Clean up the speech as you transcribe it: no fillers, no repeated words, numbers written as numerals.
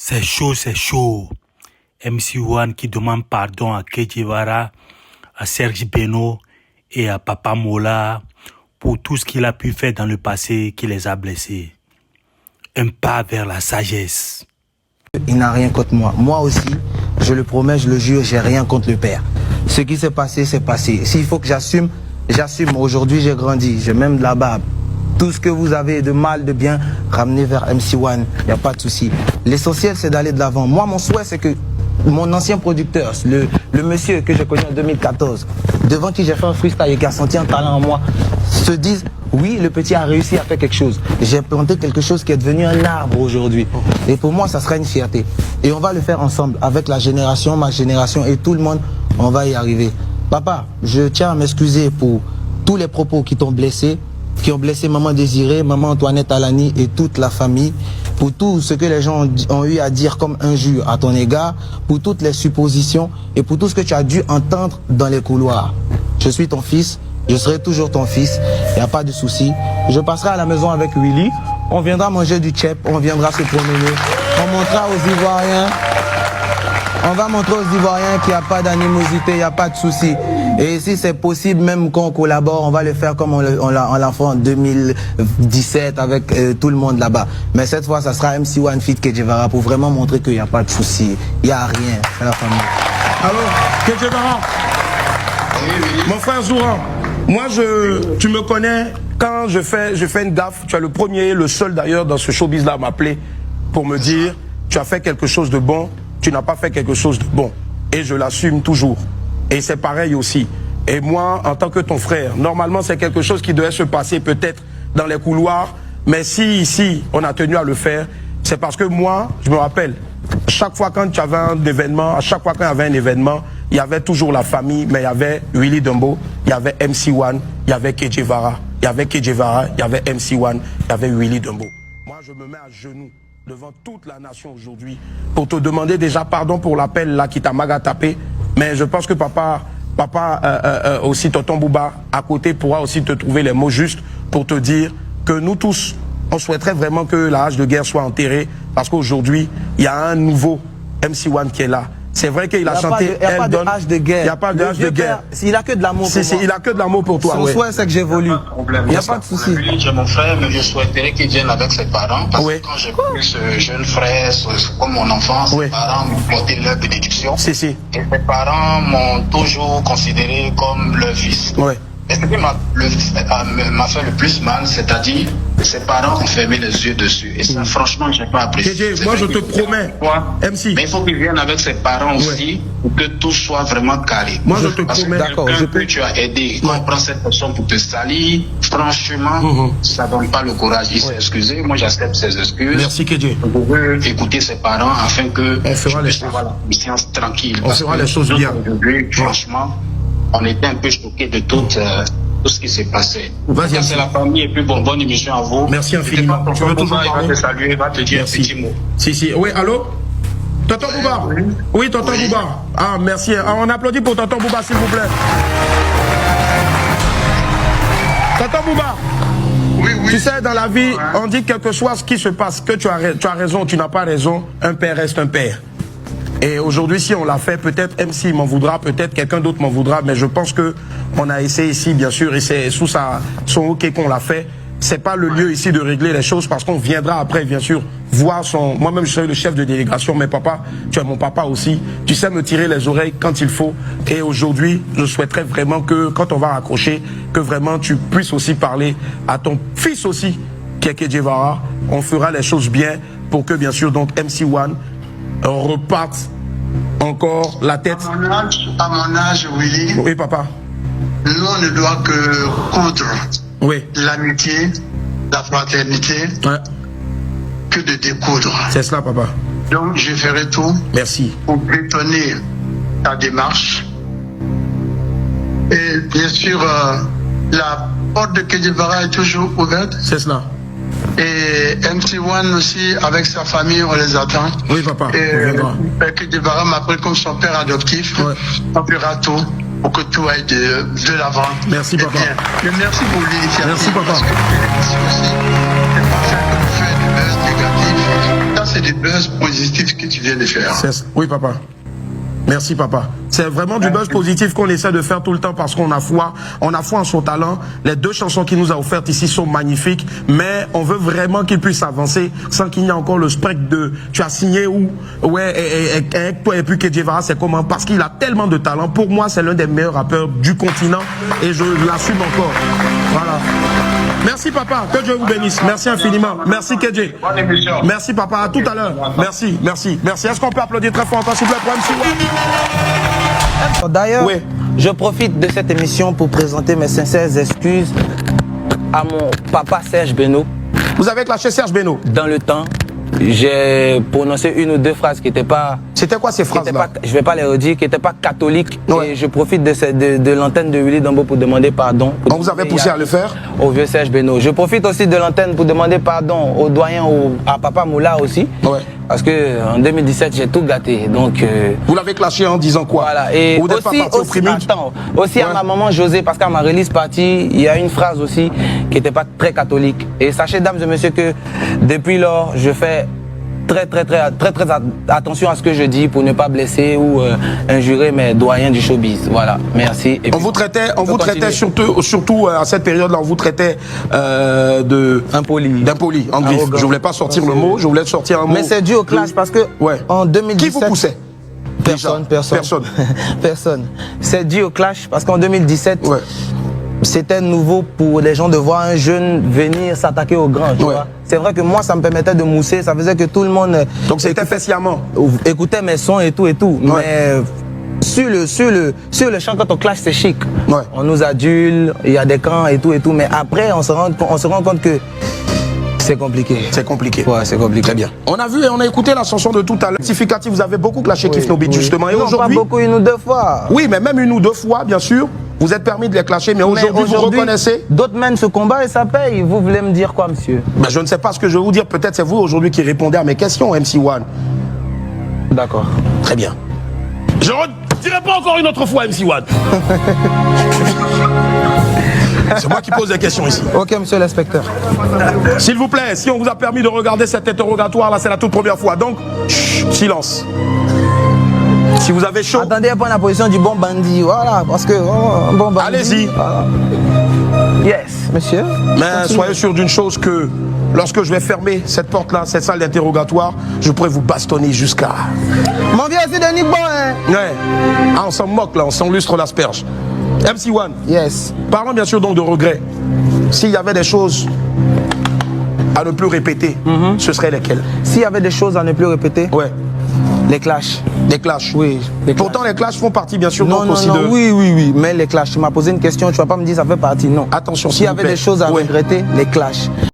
C'est chaud. MC1 qui demande pardon à Che Guevara, à Serge Beno et à Papa Mola pour tout ce qu'il a pu faire dans le passé qui les a blessés. Un pas vers la sagesse. Il n'a rien contre moi. Moi aussi, je le promets, je le jure, j'ai rien contre le père. Ce qui s'est passé, c'est passé. S'il faut que j'assume, j'assume. Aujourd'hui, j'ai grandi, j'ai même de la barbe. Tout ce que vous avez de mal, de bien, ramenez vers MC1, il n'y a pas de souci. L'essentiel, c'est d'aller de l'avant. Moi, mon souhait, c'est que mon ancien producteur, le monsieur que j'ai connu en 2014, devant qui j'ai fait un freestyle et qui a senti un talent en moi, se dise, oui, le petit a réussi à faire quelque chose. J'ai planté quelque chose qui est devenu un arbre aujourd'hui. Et pour moi, ça sera une fierté. Et on va le faire ensemble, avec la génération, ma génération et tout le monde, on va y arriver. Papa, je tiens à m'excuser pour tous les propos qui t'ont blessé, qui ont blessé Maman Désirée, Maman Antoinette Alani et toute la famille, pour tout ce que les gens ont eu à dire comme injure à ton égard, pour toutes les suppositions et pour tout ce que tu as dû entendre dans les couloirs. Je suis ton fils, je serai toujours ton fils, il n'y a pas de souci. Je passerai à la maison avec Willy, on viendra manger du tchèp, on viendra se promener, on montrera aux Ivoiriens. On va montrer aux Ivoiriens qu'il n'y a pas d'animosité, il n'y a pas de souci. Et si c'est possible, même qu'on collabore, on va le faire comme on l'a fait en 2017 avec tout le monde là-bas. Mais cette fois, ça sera MC1 feat Che Guevara pour vraiment montrer qu'il n'y a pas de souci. Il n'y a rien, c'est la famille. Alors, Che Guevara, mon frère Zouran, moi, tu me connais, quand je fais une gaffe, tu es le premier, le seul d'ailleurs dans ce showbiz-là à m'appeler pour me dire, tu as fait quelque chose de bon. Tu n'as pas fait quelque chose de bon. Et je l'assume toujours. Et c'est pareil aussi. Et moi, en tant que ton frère, normalement, c'est quelque chose qui devait se passer peut-être dans les couloirs. Mais si ici, on a tenu à le faire, c'est parce que moi, je me rappelle, chaque fois quand tu avais un événement, à chaque fois qu'il y avait un événement, il y avait toujours la famille, mais il y avait Willy Dembo, il y avait MC1, il y avait Che Guevara. Il y avait Che Guevara, il y avait MC1, il y avait Willy Dembo. Moi, je me mets à genoux devant toute la nation aujourd'hui pour te demander déjà pardon pour l'appel là qui t'a maga tapé, mais je pense que papa aussi tonton Bouba à côté pourra aussi te trouver les mots justes pour te dire que nous tous on souhaiterait vraiment que la hache de guerre soit enterrée parce qu'aujourd'hui il y a un nouveau MC1 qui est là. C'est vrai qu'il a chanté. Il n'y a pas de hache de guerre. Il n'y a pas de hache de guerre. Il a que de l'amour pour moi. Il a que de l'amour pour toi. Son souhait, c'est que j'évolue. Il n'y a pas de souci. J'ai mon frère, mais je souhaiterais qu'il vienne avec ses parents. Parce que quand j'ai vu ce jeune frère, comme mon enfant, ses parents m'ont porté leur bénédiction. Et ses parents m'ont toujours considéré comme leur fils. Et ce qui m'a fait le plus mal, c'est-à-dire que ses parents ont fermé les yeux dessus. Et ça, franchement, je n'ai pas apprécié. Moi, je te promets, MC. Mais il faut qu'il vienne avec ses parents aussi, pour que tout soit vraiment carré. Moi, je te promets. D'accord. Que tu as aidé, quand on prend cette personne pour te salir, franchement, ça ne donne pas le courage. Il s'est excusé. Moi, j'accepte ses excuses. Merci, Kedje. Je veux écouter ses parents afin que on fera les choses. Avoir la conscience tranquille. On fera les choses bien. Franchement, on était un peu choqués de tout ce qui s'est passé. C'est la famille et puis bonne émission à vous. Merci infiniment. Tu veux toujours parler? Il va te saluer, il va te dire un petit mot. Si. Oui, allô? Tonton Bouba? Oui, Tonton Bouba. Ah, merci. On applaudit pour Tonton Bouba, s'il vous plaît. Tonton Bouba. Oui. Tu sais, dans la vie, on dit quelque chose ce qui se passe, que tu as raison, tu n'as pas raison, un père reste un père. Et aujourd'hui, si on l'a fait, peut-être MC m'en voudra, peut-être quelqu'un d'autre m'en voudra, mais je pense que on a essayé ici, bien sûr, et c'est sous son OK qu'on l'a fait. C'est pas le lieu ici de régler les choses parce qu'on viendra après, bien sûr, voir son... Moi-même, je serai le chef de délégation, mais papa, tu es mon papa aussi. Tu sais me tirer les oreilles quand il faut. Et aujourd'hui, je souhaiterais vraiment que, quand on va raccrocher, que vraiment tu puisses aussi parler à ton fils aussi, qui est Che Guevara. On fera les choses bien pour que, bien sûr, donc MC1 reparte encore la tête. À mon âge, Willy. Oui, papa. Nous, on ne doit que coudre l'amitié, la fraternité, que de découdre. C'est cela, papa. Donc, je ferai tout. Merci. Pour bétonner ta démarche. Et bien sûr, la porte de Che Guevara est toujours ouverte. C'est cela. Et MC1 aussi, avec sa famille, on les attend. Oui, papa. Et Che Guevara m'a pris comme son père adoptif. On fera tout pour que tout aille de l'avant. Merci, papa. Mais merci pour l'initiative. Merci, papa. Parce que aussi, c'est pas ça que nous fait du buzz négatif. c'est du buzz positif que tu viens de faire. Oui, papa. Merci, papa. C'est vraiment du buzz positif qu'on essaie de faire tout le temps parce qu'on a foi en son talent. Les 2 chansons qu'il nous a offertes ici sont magnifiques, mais on veut vraiment qu'il puisse avancer sans qu'il y ait encore le spectre de tu as signé ou et puis que Guevara, c'est comment? Parce qu'il a tellement de talent. Pour moi, c'est l'un des meilleurs rappeurs du continent et je l'assume encore. Voilà. Merci, papa. Que Dieu vous bénisse. Merci infiniment. Merci, KJ. Merci, papa. À tout à l'heure. Merci, merci, merci. Est-ce qu'on peut applaudir très fort encore, s'il vous plaît, pour MC1? D'ailleurs, oui. Je profite de cette émission pour présenter mes sincères excuses à mon papa Serge Beno. Vous avez clashé Serge Beno? Dans le temps, j'ai prononcé 1 ou 2 phrases qui n'étaient pas... C'était quoi ces phrases-là? Je ne vais pas les redire, qui n'étaient pas catholiques. Ouais. Et je profite de l'antenne de Willy Dambo pour demander pardon. On vous avait poussé à le faire? Au vieux Serge Beno. Je profite aussi de l'antenne pour demander pardon au doyen, à Papa Moula aussi. Ouais. Parce qu'en 2017, j'ai tout gâté. Donc, vous l'avez clashé en disant quoi? Voilà. Et vous n'êtes pas parti au primut? Aussi à ma maman José, parce qu'à ma release party, il y a une phrase aussi qui n'était pas très catholique. Et sachez, dames et messieurs, que depuis lors, je fais très attention à ce que je dis pour ne pas blesser ou injurer mes doyens du showbiz. Voilà, merci. Et on vous traitait surtout à cette période-là, on vous traitait d'impoli, en griffe. Je voulais pas sortir le mot, je voulais sortir un mot. Mais c'est dû au clash parce que en 2017... Qui vous poussait? Personne. C'est dû au clash parce qu'en 2017... C'était nouveau pour les gens de voir un jeune venir s'attaquer aux grands. C'est vrai que moi, ça me permettait de mousser. Ça faisait que tout le monde... Donc c'était fait sciemment. Écoutait mes sons et tout. Mais sur le champ, quand on clash, c'est chic. On nous adule, il y a des camps et tout. Mais après, on se rend compte que c'est compliqué. C'est compliqué. Ouais, c'est compliqué. Très bien. On a vu et on a écouté la chanson de tout à l'heure. Rectificatif, vous avez beaucoup clashé Cliff No Beat, justement. Et aujourd'hui... pas beaucoup, 1 ou 2 fois. Oui, mais même 1 ou 2 fois, bien sûr. Vous êtes permis de les clasher, mais aujourd'hui, vous reconnaissez... D'autres mènent ce combat et ça paye. Vous voulez me dire quoi, monsieur? Ben, je ne sais pas ce que je vais vous dire. Peut-être c'est vous aujourd'hui qui répondez à mes questions, MC1. D'accord. Très bien. Je ne redirai pas encore une autre fois, MC1. C'est moi qui pose des questions ici. Ok, monsieur l'inspecteur. S'il vous plaît, si on vous a permis de regarder cet interrogatoire, là, c'est la toute première fois. Donc, silence. Si vous avez chaud... Attendez à prendre la position du bon bandit, voilà, parce que... bon bandit... Allez-y. Voilà. Yes, monsieur. Mais soyez sûr d'une chose, que lorsque je vais fermer cette porte-là, cette salle d'interrogatoire, je pourrais vous bastonner jusqu'à... Mon vieux, c'est Denis Bon, hein? Ouais. Ah, on s'en moque, là, on s'enlustre l'asperge. MC1. Yes. Parlons bien sûr donc de regrets. S'il y avait des choses à ne plus répéter, ce serait lesquelles? S'il y avait des choses à ne plus répéter? Ouais. Les clashs. Les clashs? Oui. Pourtant, les clashs font partie, bien sûr, non, aussi non, de... Oui. Mais les clashs, tu m'as posé une question, tu vas pas me dire ça fait partie, non. Attention, s'il y avait des choses à regretter, les clashs.